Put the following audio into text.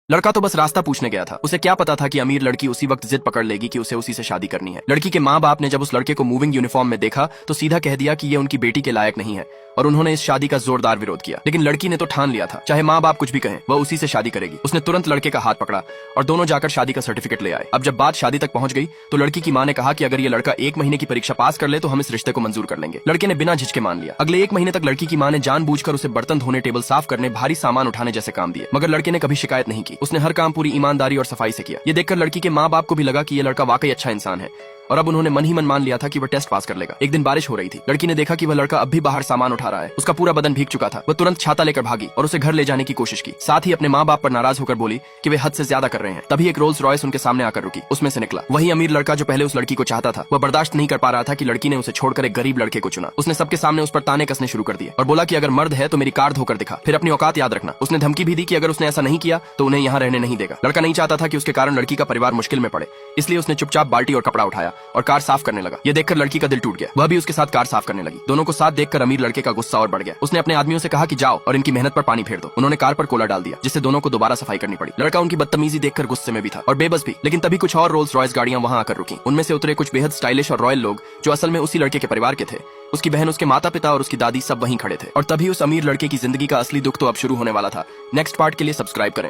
लड़का तो बस रास्ता पूछने गया था। उसे क्या पता था कि अमीर लड़की उसी वक्त जिद पकड़ लेगी कि उसे उसी से शादी करनी है। लड़की के माँ बाप ने जब उस लड़के को मूविंग यूनिफॉर्म में देखा तो सीधा कह दिया कि ये उनकी बेटी के लायक नहीं है और उन्होंने इस शादी का जोरदार विरोध किया। लेकिन लड़की ने तो ठान लिया था, चाहे माँ बाप कुछ भी कहें, वह उसी से शादी करेगी। उसने तुरंत लड़के का हाथ पकड़ा और दोनों जाकर शादी का सर्टिफिकेट ले आए। अब जब बात शादी तक पहुंच गई तो लड़की की माँ ने कहा कि अगर ये लड़का 1 महीने की परीक्षा पास कर ले तो हम इस रिश्ते को मंजूर कर लेंगे। लड़के ने बिना झिझके मान लिया। अगले 1 महीने तक लड़की की माँ ने जानबूझकर उसे बर्तन धोने, टेबल साफ करने, भारी सामान उठाने जैसे काम दिए, मगर लड़के ने कभी शिकायत नहीं की। उसने हर काम पूरी ईमानदारी और सफाई से किया। ये देखकर लड़की के माँ बाप को भी लगा कि ये लड़का वाकई अच्छा इंसान है और अब उन्होंने मन ही मन मान लिया था कि वह टेस्ट पास कर लेगा। एक दिन बारिश हो रही थी। लड़की ने देखा कि वह लड़का अब भी बाहर सामान उठा रहा है। उसका पूरा बदन भीग चुका था। वह तुरंत छाता लेकर भागी और उसे घर ले जाने की कोशिश की। साथ ही अपने माँ बाप पर नाराज होकर बोली कि वे हद से ज्यादा कर रहे हैं। तभी एक रोल्स रॉयस उनके सामने आकर रुकी। उसमें से निकला वही अमीर लड़का जो पहले उस लड़की को चाहता था। वह बर्दाश्त नहीं कर पा रहा था कि लड़की ने उसे छोड़कर एक गरीब लड़के को चुना। उसने सबके सामने उस पर ताने कसने शुरू कर दिए और बोला कि अगर मर्द है तो मेरी कार धोकर दिखा, फिर अपनी औकात याद रखना। उसने धमकी भी दी कि अगर उसने ऐसा नहीं किया तो उन्हें यहाँ रहने नहीं देगा। लड़का नहीं चाहता था कि उसके कारण लड़की का परिवार मुश्किल में पड़े, इसलिए उसने चुपचाप बाल्टी और कपड़ा उठाया और कार साफ करने लगा। ये देखकर लड़की का दिल टूट गया। वह भी उसके साथ कार साफ करने लगी। दोनों को साथ देखकर अमीर लड़के का गुस्सा और बढ़ गया। उसने अपने आदमियों से कहा कि जाओ और इनकी मेहनत पर पानी फेर दो। उन्होंने कार पर कोला डाल दिया, जिससे दोनों को दोबारा सफाई करनी पड़ी। लड़का उनकी बदतमीजी देखकर गुस्से में भी था और बेबस भी। लेकिन तभी कुछ और रोल्स रॉयस गाड़ियां वहां आकर रुकी। उनमें से उतरे कुछ बेहद स्टाइलिश और रॉयल लोग जो असल में उसी लड़के के परिवार के थे। उसकी बहन, उसके माता पिता और उसकी दादी सब वहीं खड़े थे। और तभी उस अमीर लड़के की जिंदगी का असली दुख तो अब शुरू होने वाला था। नेक्स्ट पार्ट के लिए सब्सक्राइब करें।